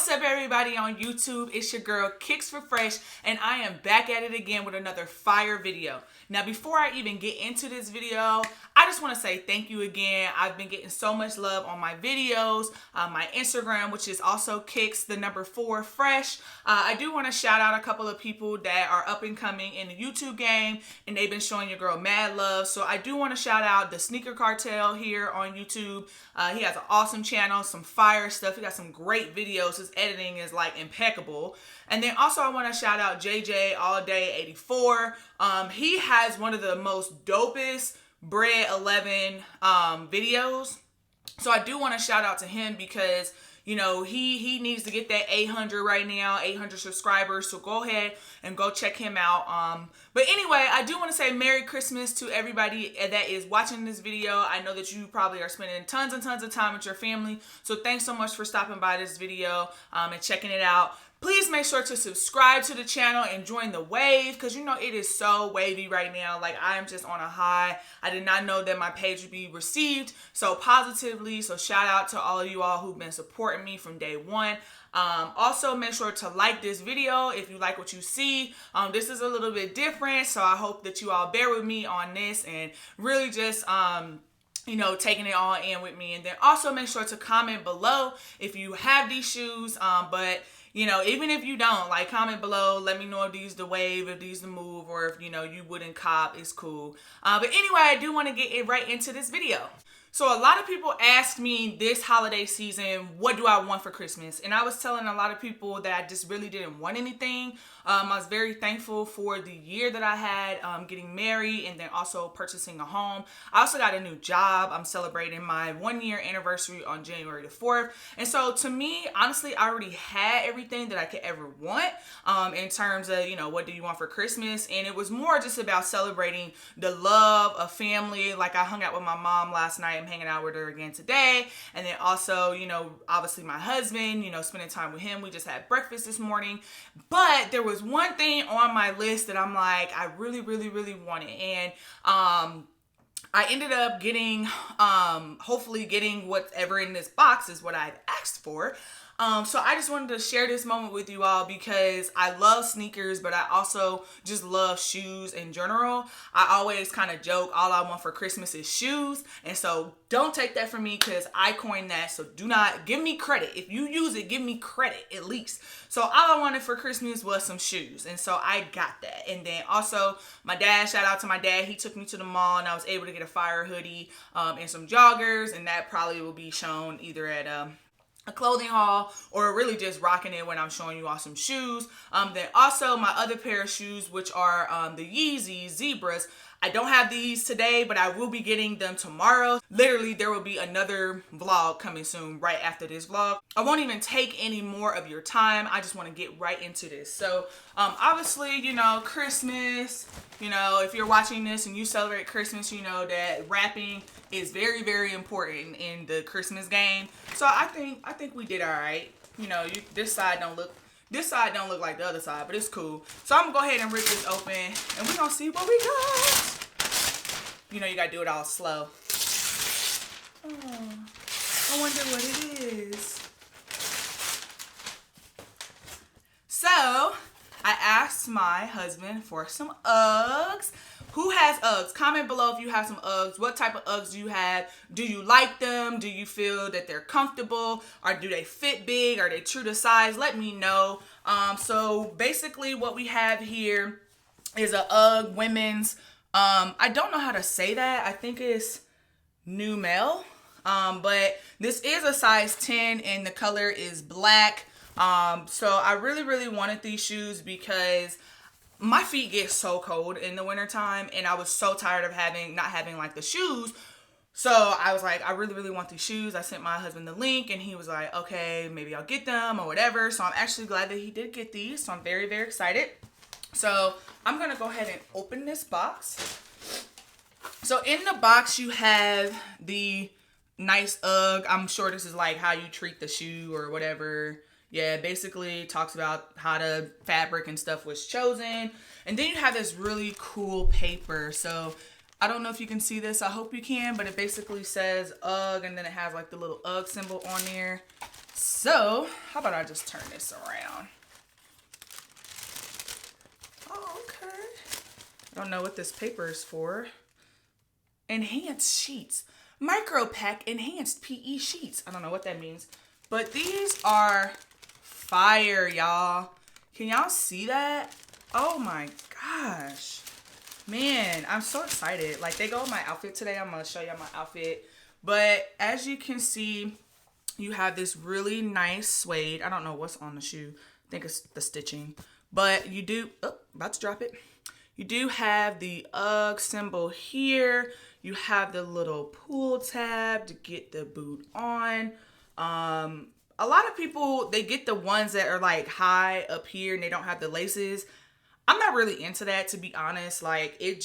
What's up, everybody on YouTube? It's your girl Kicks for Fresh, and I am back at it again with another fire video. Now, before I even get into this video, I just want to say thank you again. I've been getting so much love on my videos, my Instagram, which is also Kicks4 Fresh. I do want to shout out a couple of people that are up and coming in the YouTube game, and they've been showing your girl mad love. So I do want to shout out the Sneaker Cartel here on YouTube. He has an awesome channel, some fire stuff. He got some great videos. His editing is like impeccable. And then also I want to shout out JJ All Day 84. He has one of the most dopest Bread 11 videos. So I do want to shout out to him because, you know, he needs to get that 800 right now, 800 subscribers. So go ahead and go check him out. But anyway, I do want to say Merry Christmas to everybody that is watching this video. I know that you probably are spending tons and tons of time with your family. So thanks so much for stopping by this video and checking it out. Please make sure to subscribe to the channel and join the wave because, you know, it is so wavy right now. Like, I am just on a high. I did not know that my page would be received so positively. So shout out to all of you all who've been supporting me from day one. Also, make sure to like this video if you like what you see. This is a little bit different, so I hope that you all bear with me on this and really just you know, taking it all in with me. And then also make sure to comment below if you have these shoes, but you know, even if you don't, like, comment below, let me know if these the wave, if these the move, or if, you know, you wouldn't cop, it's cool. But anyway, I do want to get it right into this video. So a lot of people asked me this holiday season, what do I want for Christmas? And I was telling a lot of people that I just really didn't want anything. I was very thankful for the year that I had getting married and then also purchasing a home. I also got a new job. I'm celebrating my 1-year anniversary on January the 4th. And so to me, honestly, I already had everything that I could ever want in terms of, you know, what do you want for Christmas? And it was more just about celebrating the love of family. Like, I hung out with my mom last night. I'm hanging out with her again today. And then also, you know, obviously my husband, you know, spending time with him. We just had breakfast this morning. But there was one thing on my list that I'm like, I really, really, really wanted. And I ended up getting, hopefully getting whatever in this box is what I asked for. So I just wanted to share this moment with you all because I love sneakers, but I also just love shoes in general. I always kind of joke, all I want for Christmas is shoes. And so don't take that from me because I coined that. So do not give me credit. If you use it, give me credit at least. So all I wanted for Christmas was some shoes. And so I got that. And then also my dad, shout out to my dad. He took me to the mall and I was able to get a fire hoodie and some joggers. And that probably will be shown either at a clothing haul or really just rocking it when I'm showing you all some shoes. Then also my other pair of shoes, which are the Yeezy Zebras. I don't have these today, but I will be getting them tomorrow. Literally, there will be another vlog coming soon right after this vlog. I won't even take any more of your time. I just want to get right into this. So obviously, you know, Christmas, you know, if you're watching this and you celebrate Christmas, you know that wrapping is very, very important in the Christmas game. So I think we did all right. You know, this side don't look like the other side, but it's cool. So I'm gonna go ahead and rip this open and we're gonna see what we got. You know, you gotta do it all slow. Oh, I wonder what it is. So I asked my husband for some Uggs. Who has Uggs? Comment below if you have some Uggs. What type of Uggs do you have? Do you like them? Do you feel that they're comfortable? Or do they fit big? Are they true to size? Let me know. So basically what we have here is a Ugg women's. I don't know how to say that. I think it's NEUMEL. But this is a size 10 and the color is black. So I really, really wanted these shoes because my feet get so cold in the wintertime and I was so tired of not having like the shoes. So I was like, I really, really want these shoes. I sent my husband the link and he was like, okay, maybe I'll get them or whatever. So I'm actually glad that he did get these. So I'm very, very excited. So I'm going to go ahead and open this box. So in the box, you have the nice Ugg. I'm sure this is like how you treat the shoe or whatever. Yeah, basically talks about how the fabric and stuff was chosen. And then you have this really cool paper. So I don't know if you can see this. I hope you can, but it basically says UGG and then it has like the little UGG symbol on there. So, how about I just turn this around? Oh, okay. I don't know what this paper is for. Enhanced sheets. Micro pack enhanced PE sheets. I don't know what that means. But these are fire, y'all. Can y'all see that? Oh my gosh. Man, I'm so excited. Like, they go with my outfit today. I'm going to show y'all my outfit. But as you can see, you have this really nice suede. I don't know what's on the shoe. I think it's the stitching. But you do, oh, about to drop it. You do have the UGG symbol here. You have the little pull tab to get the boot on. A lot of people, they get the ones that are like high up here and they don't have the laces. I'm not really into that, to be honest. Like, it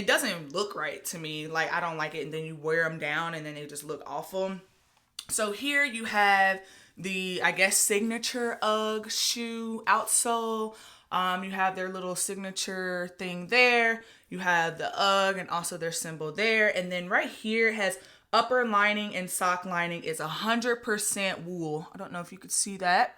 doesn't look right to me. Like, I don't like it. And then you wear them down and then they just look awful. So here you have the, I guess, signature UGG shoe outsole. You have their little signature thing there. You have the UGG and also their symbol there. And then right here has upper lining and sock lining is 100% wool. I don't know if you could see that.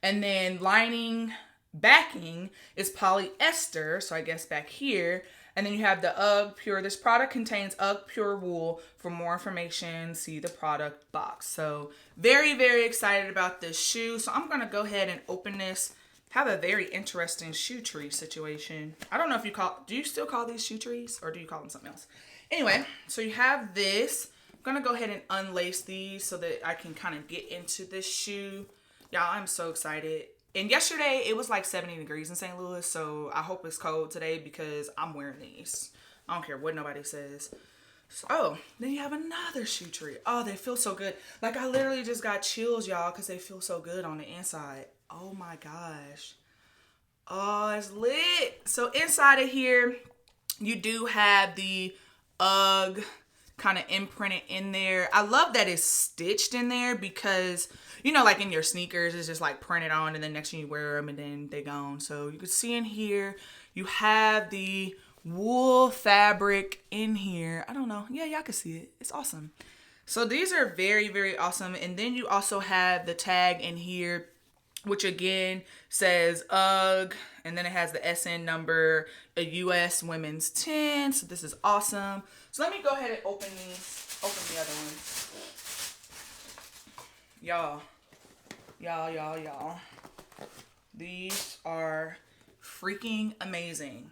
And then lining backing is polyester. So I guess back here. And then you have the UGG Pure. This product contains UGG Pure Wool. For more information, see the product box. So very, very excited about this shoe. So I'm going to go ahead and open this. Have a very interesting shoe tree situation. I don't know if you do you still call these shoe trees or do you call them something else? Anyway, so you have this. I'm going to go ahead and unlace these so that I can kind of get into this shoe. Y'all, I'm so excited. And yesterday, it was like 70 degrees in St. Louis, so I hope it's cold today because I'm wearing these. I don't care what nobody says. So, oh, then you have another shoe tree. Oh, they feel so good. Like, I literally just got chills, y'all, because they feel so good on the inside. Oh, my gosh. Oh, it's lit. So, inside of here, you do have the UGG kind of imprinted in there. I love that it's stitched in there because, you know, like in your sneakers, it's just like printed on and then next thing you wear them and then they gone. So you can see in here, you have the wool fabric in here. I don't know. Yeah, y'all can see it. It's awesome. So these are very, very awesome. And then you also have the tag in here, which again says UGG, and then it has the SN number, a US women's 10. So this is awesome. So let me go ahead and open these. Open the other one. Y'all. These are freaking amazing.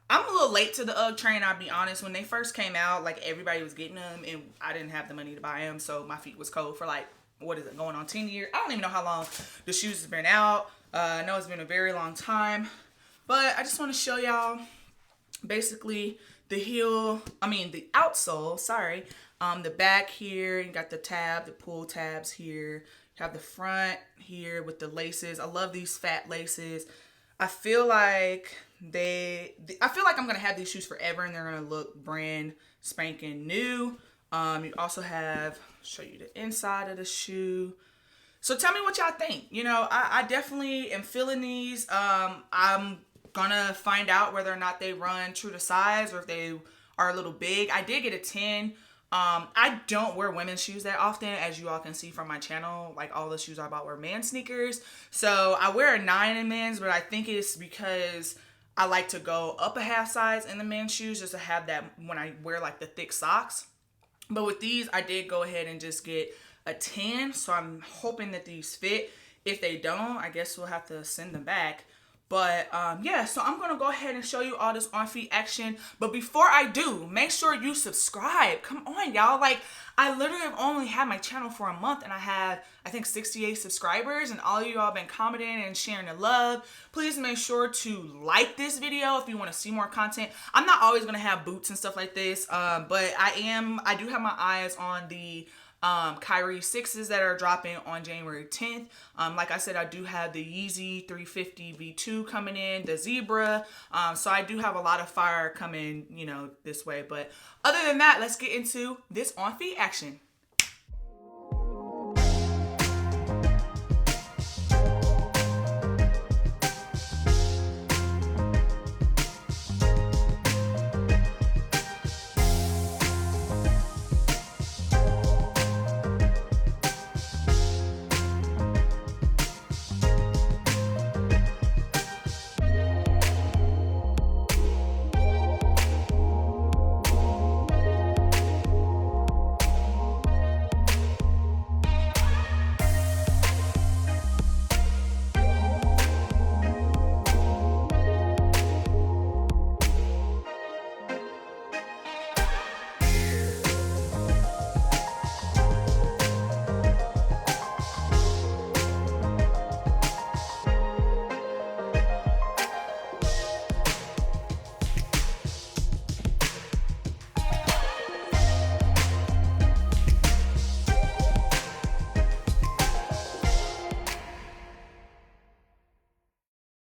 I'm a little late to the UGG train, I'll be honest. When they first came out, like, everybody was getting them, and I didn't have the money to buy them, so my feet was cold for, like, what is it, going on 10 years? I don't even know how long the shoes have been out. I know it's been a very long time, but I just want to show y'all basically the outsole, the back here. You got the tab, the pull tabs here. You have the front here with the laces. I love these fat laces. I feel like I'm going to have these shoes forever and they're going to look brand spanking new. You also have, show you the inside of the shoe. So tell me what y'all think. You know, I definitely am feeling these. I'm gonna find out whether or not they run true to size or if they are a little big. I did get a 10. I don't wear women's shoes that often, as you all can see from my channel. Like, all the shoes I bought were men's sneakers. So I wear a 9 in men's, but I think it's because I like to go up a half size in the men's shoes just to have that when I wear like the thick socks. But with these, I did go ahead and just get a 10. So I'm hoping that these fit. If they don't, I guess we'll have to send them back. But yeah, so I'm going to go ahead and show you all this on feet action. But before I do, make sure you subscribe. Come on, y'all. Like, I literally have only had my channel for a month and I have, I think, 68 subscribers. And all of you all have been commenting and sharing the love. Please make sure to like this video if you want to see more content. I'm not always going to have boots and stuff like this. But I do have my eyes on the Kyrie 6s that are dropping on January 10th. Like I said, I do have the Yeezy 350 V2 coming in, the Zebra. So I do have a lot of fire coming, you know, this way. But other than that, let's get into this on feet action.